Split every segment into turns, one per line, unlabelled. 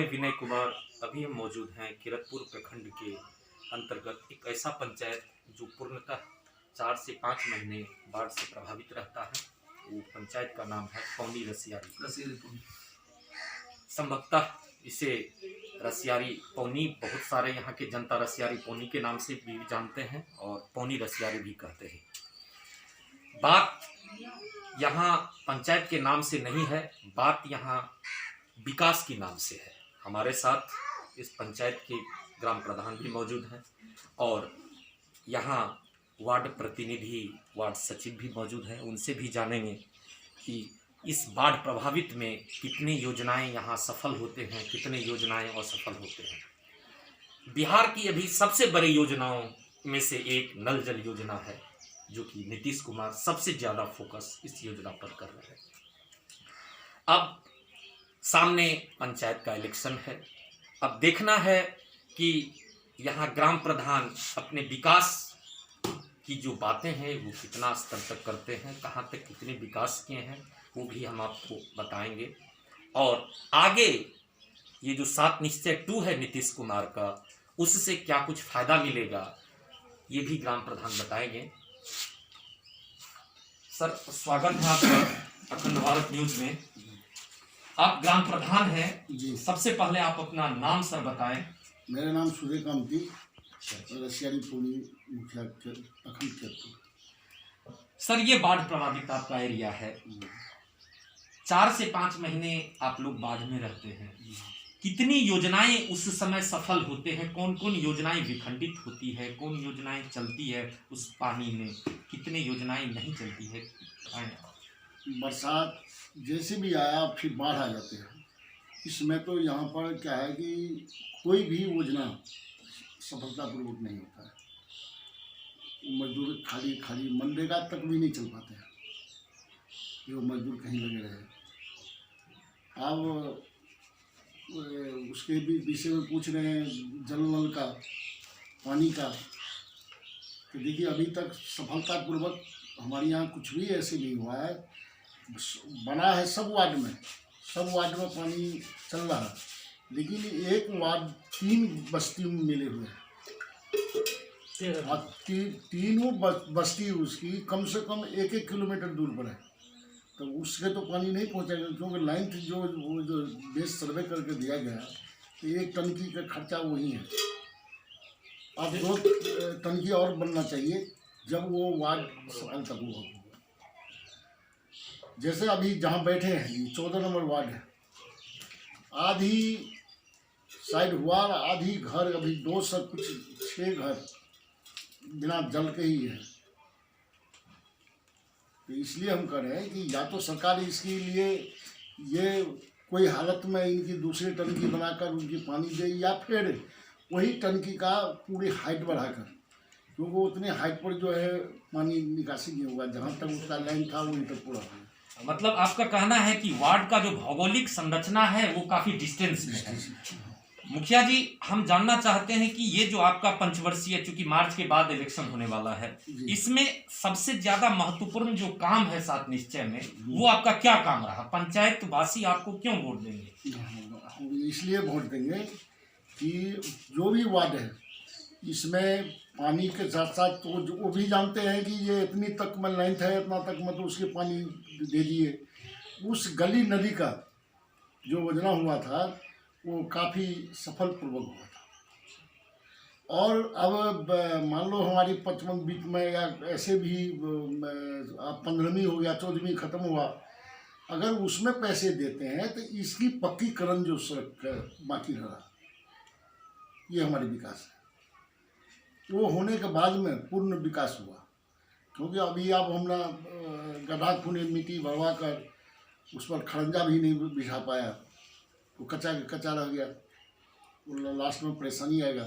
मैं विनय कुमार। अभी हम मौजूद हैं किरतपुर प्रखंड के अंतर्गत एक ऐसा पंचायत जो पूर्णतः 4 से 5 महीने बाढ़ से प्रभावित रहता है। वो पंचायत का नाम है पौनी रसियारी। संभवतः इसे रसियारी पौनी, बहुत सारे यहाँ के जनता रसियारी पौनी के नाम से भी जानते हैं और पौनी रसियारी भी कहते हैं। बात यहाँ पंचायत के नाम से नहीं है, बात यहाँ विकास की नाम से है। हमारे साथ इस पंचायत के ग्राम प्रधान भी मौजूद हैं और यहाँ वार्ड प्रतिनिधि, वार्ड सचिव भी मौजूद हैं। उनसे भी जानेंगे कि इस बाढ़ प्रभावित में कितनी योजनाएं यहाँ सफल होते हैं, कितने योजनाएं असफल होते हैं। बिहार की अभी सबसे बड़ी योजनाओं में से एक नल जल योजना है, जो कि नीतीश कुमार सबसे ज़्यादा फोकस इस योजना पर कर रहे हैं। अब सामने पंचायत का इलेक्शन है। अब देखना है कि यहाँ ग्राम प्रधान अपने विकास की जो बातें हैं वो कितना स्तर तक करते हैं, कहाँ तक कितने विकास किए हैं, वो भी हम आपको बताएंगे। और आगे ये जो 7 निश्चय 2 है नीतीश कुमार का, उससे क्या कुछ फायदा मिलेगा, ये भी ग्राम प्रधान बताएंगे। सर, स्वागत है आपका अखंड भारत न्यूज में। आप ग्राम प्रधान हैं जी। सबसे पहले आप अपना नाम सर बताएं।
मेरा नाम सूर्यकांति, रसियारी पौनी मुखिया अखंड किरतपुर।
सर, ये बाढ़ प्रभावित आपका एरिया है। 4 से 5 महीने आप लोग बाढ़ में रहते हैं। कितनी योजनाएं उस समय सफल होते हैं, कौन कौन योजनाएं विखंडित होती है, कौन योजनाएं चलती है उस पानी में, कितने योजनाएं नहीं चलती है?
बरसात जैसे भी आया फिर बाढ़ आ जाते हैं। इसमें तो यहाँ पर क्या है कि कोई भी योजना सफलतापूर्वक नहीं होता है। मजदूर खाली खाली मनरेगा तक भी नहीं चल पाते हैं, जो मजदूर कहीं लगे रहे। अब उसके भी विषय में पूछ रहे हैं, जल नल का, पानी का। तो देखिए, अभी तक सफलतापूर्वक हमारे यहाँ कुछ भी ऐसे नहीं हुआ है। बना है सब वार्ड में पानी चल रहा है, लेकिन एक वार्ड 3 बस्ती में मिले हुए हैं। तीनों बस्ती उसकी कम से कम 1-1 किलोमीटर दूर पर है, तो उसके तो पानी नहीं पहुंचेगा, क्योंकि लाइन जो बेस सर्वे करके दिया गया, तो 1 टंकी का खर्चा वही है। अब 2 टंकी और बनना चाहिए जब वो वार्ड सफल तक हुआ। जैसे अभी जहाँ बैठे हैं, ये 14 नंबर वार्ड है, आधी साइड हुआ, आधी घर अभी 2 से कुछ 6 घर बिना जल के ही है। तो इसलिए हम कह रहे हैं कि या तो सरकार इसके लिए ये कोई हालत में इनकी दूसरी टंकी बनाकर उनकी पानी दे, या फिर वही टंकी का पूरी हाइट बढ़ाकर, क्योंकि उतने हाइट पर जो है पानी निकासी नहीं होगा। जहाँ तक उसका लाइन था वहीं तक पूरा है।
मतलब आपका कहना है कि वार्ड का जो भौगोलिक संरचना है वो काफी डिस्टेंस में है। मुखिया जी, हम जानना चाहते हैं कि ये जो आपका पंचवर्षीय, चूंकि मार्च के बाद इलेक्शन होने वाला है, इसमें सबसे ज्यादा महत्वपूर्ण जो काम है 7 निश्चय में, वो आपका क्या काम रहा? पंचायत वासी आपको क्यों वोट देंगे?
इसलिए वोट देंगे कि जो भी वार्ड है इसमें पानी के साथ साथ, तो वो भी जानते हैं कि ये इतनी तक में लेंथ है, इतना तक मतलब उसके पानी दे दिए। उस गली नदी का जो योजना हुआ था वो काफ़ी सफलपूर्वक हुआ था। और अब मान लो हमारी 55 बीच में या ऐसे भी 15वीं हो गया, 14वीं ख़त्म हुआ, अगर उसमें पैसे देते हैं तो इसकी पक्कीकरण जो सड़क बाकी रहा, ये हमारी विकास है। वो होने के बाद में पूर्ण विकास हुआ, क्योंकि अभी अब हमने गड्ढा खूने मिट्टी भरवा कर उस पर खड़ंजा भी नहीं बिछा पाया, वो कच्चा रह गया, वो लास्ट में परेशानी आएगा।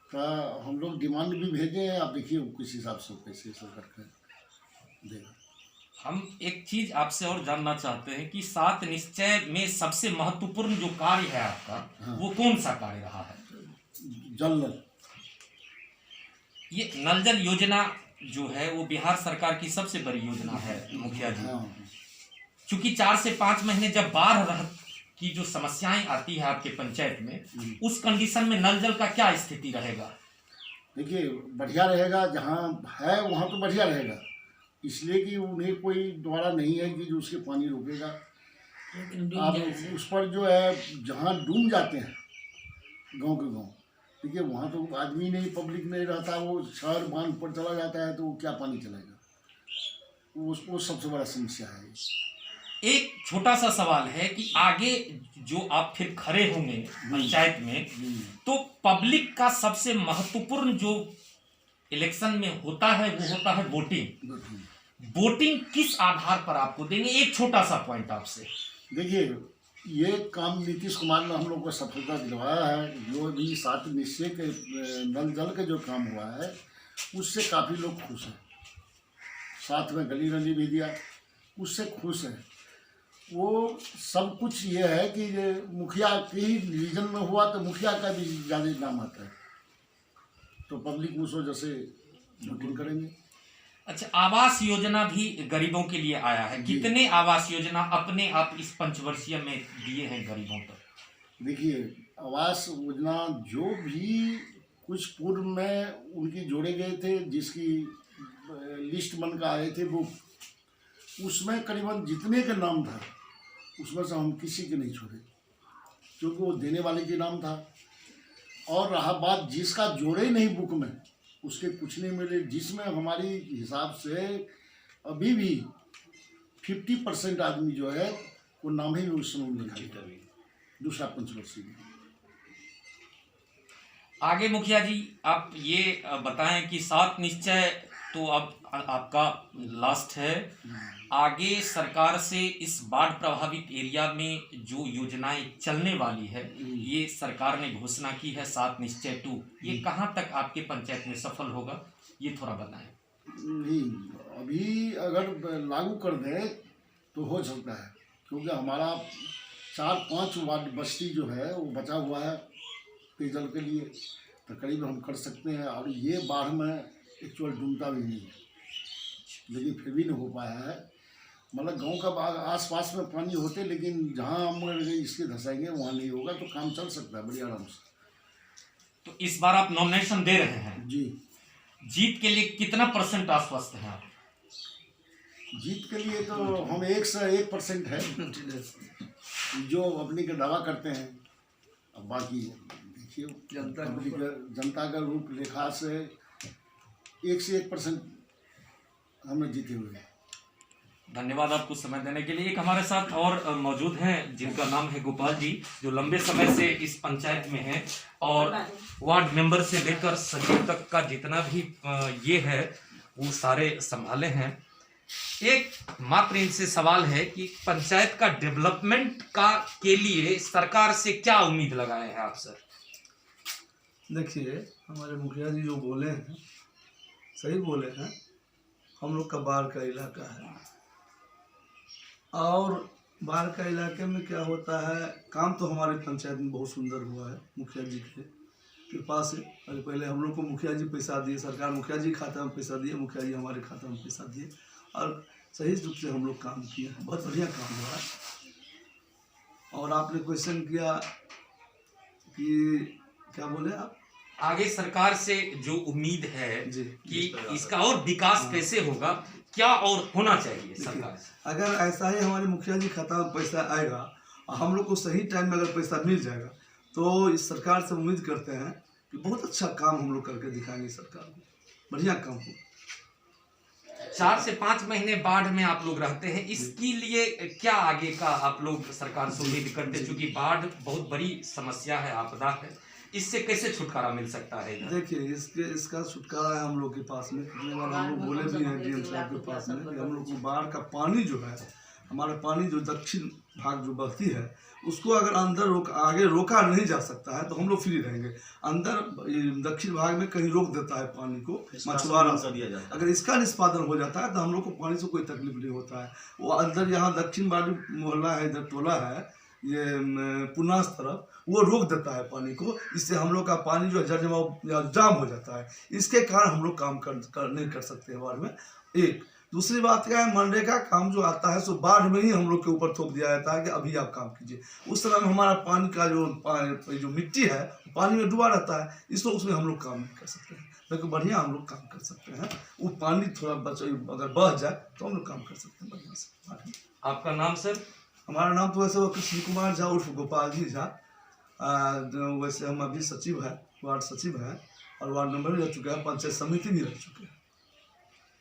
तो हम लोग डिमांड भी भेजे हैं, आप देखिए किस हिसाब से पैसे सरकार देगा।
हम एक चीज आपसे और जानना चाहते हैं कि 7 निश्चय में सबसे महत्वपूर्ण जो कार्य है आपका, हाँ, वो कौन सा कार्य रहा है?
जल नल।
ये नल जल योजना जो है वो बिहार सरकार की सबसे बड़ी योजना है मुखिया जी। चूंकि 4 से 5 महीने जब बाढ़ की जो समस्याएं आती है आपके पंचायत में, उस कंडीशन में नल जल का क्या स्थिति रहेगा?
देखिए, बढ़िया रहेगा, जहाँ है वहाँ तो बढ़िया रहेगा, इसलिए कि उन्हें कोई द्वारा नहीं है कि जो उसके पानी रोकेगा। आप उस पर जो है जहाँ डूब जाते हैं गांव के गांव, देखिए वहाँ तो आदमी नहीं, पब्लिक नहीं रहता, वो शहर बांध पर चला जाता है तो क्या पानी चलेगा, वो सबसे बड़ा समस्या है।
एक छोटा सा सवाल है कि आगे जो आप फिर खड़े होंगे पंचायत में, तो पब्लिक का सबसे महत्वपूर्ण जो इलेक्शन में होता है वो होता है वोटिंग। वोटिंग किस आधार पर आपको देंगे? एक छोटा सा पॉइंट आपसे।
देखिए, ये काम नीतीश कुमार ने हम लोग को सफलता दिलवाया है। जो भी 7 निश्चय के नल जल के जो काम हुआ है उससे काफ़ी लोग खुश हैं। साथ में गली रली भी दिया, उससे खुश हैं। वो सब कुछ ये है कि ये मुखिया के ही रीजन में हुआ तो मुखिया का भी ज़्यादा नाम आता है, तो पब्लिक उस वजह से वोटिंग करेंगे।
अच्छा, आवास योजना भी गरीबों के लिए आया है। कितने आवास योजना अपने आप इस पंचवर्षीय में दिए हैं गरीबों तक?
देखिए, आवास योजना जो भी कुछ पूर्व में उनकी जोड़े गए थे, जिसकी लिस्ट बनकर आए थे, वो उसमें करीबन जितने का नाम था उसमें से हम किसी के नहीं छोड़े, क्योंकि वो देने वाले के नाम था। और रहा बात जिसका जोड़े नहीं बुक में, उसके कुछ नहीं मिले, जिसमें हमारी हिसाब से अभी भी 50% आदमी जो है वो नाम ही उस समय लिखा है दूसरा पंचवर्षीय में।
आगे मुखिया जी आप ये बताएं कि 7 निश्चय तो अब आपका लास्ट है, आगे सरकार से इस बाढ़ प्रभावित एरिया में जो योजनाएं चलने वाली है, ये सरकार ने घोषणा की है 7 निश्चय 2, ये कहाँ तक आपके पंचायत में सफल होगा, ये थोड़ा बताएं।
नहीं, अभी अगर लागू कर दें तो हो सकता है, क्योंकि हमारा 4-5 वार्ड बस्ती जो है वो बचा हुआ है पेयजल के लिए, तो करीब हम कर सकते हैं। और ये बाढ़ में एक्चुअल डूबता भी नहीं है, लेकिन फिर भी नहीं हो पाया है। मतलब गांव का आसपास में पानी होते, लेकिन जहां हम इसके धंसाएंगे वहां नहीं होगा, तो काम चल सकता है बड़ी आराम से।
तो इस बार आप नॉमिनेशन दे रहे हैं
जी।
जीत के लिए कितना % आश्वस्त हैं आप?
जीत के लिए तो हम 101% है जो अपनी का दावा करते हैं। अब बाकी देखिए, जनता का रूप रेखा से 101% हमने जीते हुए हैं।
धन्यवाद आपको समय देने के लिए। एक हमारे साथ और मौजूद हैं जिनका नाम है गोपाल जी, जो लंबे समय से इस पंचायत में हैं और वार्ड मेंबर से लेकर सचिव तक का जितना भी ये है वो सारे संभाले हैं। एक मात्र इनसे सवाल है कि पंचायत का डेवलपमेंट का के लिए सरकार से क्या उम्मीद लगाए हैं आप सर?
देखिए, हमारे मुखिया जी जो बोले हैं सही बोले हैं। हम लोग का बाढ़ का इलाका है और बाढ़ का इलाके में क्या होता है, काम तो हमारे पंचायत में बहुत सुंदर हुआ है मुखिया जी के कृपा से। अरे पहले हम लोग को मुखिया जी पैसा दिए, सरकार मुखिया जी खाता में पैसा दिए, मुखिया जी हमारे खाता में पैसा दिए और सही रूप से हम लोग काम किए हैं। बहुत बढ़िया काम हुआ है। और आपने क्वेश्चन किया कि क्या बोले आप,
आगे सरकार से जो उम्मीद है
जी,
कि इसका और विकास कैसे होगा, क्या और होना चाहिए सरकार से?
अगर ऐसा ही हमारे मुखिया जी खाता में पैसा आएगा और हम लोग को सही टाइम में अगर पैसा मिल जाएगा तो इस सरकार से उम्मीद करते हैं कि बहुत अच्छा काम हम लोग करके दिखाएंगे। सरकार में बढ़िया काम हो।
4 से 5 महीने बाढ़ में आप लोग रहते हैं, इसके लिए क्या आगे का आप लोग सरकार से उम्मीद करते हैं? क्योंकि बाढ़ बहुत बड़ी समस्या है, आपदा है, इससे कैसे छुटकारा मिल सकता है?
देखिए, इसका छुटकारा है हम लोग के पास में। कितने बार हम लोग बोले भी हैं डीएम साहब के पास में कि हम लोग को बाढ़ का पानी जो है, हमारा पानी जो दक्षिण भाग जो बहती है उसको अगर अंदर आगे रोका नहीं जा सकता है तो हम लोग फ्री रहेंगे। अंदर दक्षिण भाग में कहीं रोक देता है पानी को मछुआरा, अगर इसका निष्पादन हो जाता है तो हम लोग को पानी से कोई तकलीफ नहीं होता है। वो अंदर यहाँ दक्षिण बाजू मोहल्ला है, इधर टोला है, ये पुनास तरफ, वो रोक देता है पानी को। इससे हम लोग का पानी जो है जर्जमा जाम हो जाता है। इसके कारण हम लोग काम नहीं कर सकते हैं बाढ़ में। एक दूसरी बात क्या है, मनरेगा काम जो आता है सो बाढ़ में ही हम लोग के ऊपर थोप दिया जाता है कि अभी आप काम कीजिए। उस समय में हमारा पानी का जो मिट्टी है पानी में डूबा रहता है, इसलिए उसमें हम लोग काम नहीं कर सकते हैं। लेकिन बढ़िया हम लोग काम कर सकते हैं, वो पानी थोड़ा अगर बह जाए तो हम लोग काम कर सकते हैं बढ़िया से।
आपका नाम सर?
हमारा नाम तो वैसे कृष्ण कुमार झा उर्फ गोपाल जी झा। वैसे हम अभी सचिव है, वार्ड सचिव है, और वार्ड नंबर भी रह चुके हैं, पंचायत समिति भी रह चुके हैं।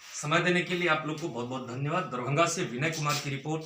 समय देने के लिए आप लोग को बहुत बहुत धन्यवाद। दरभंगा से विनय कुमार की रिपोर्ट।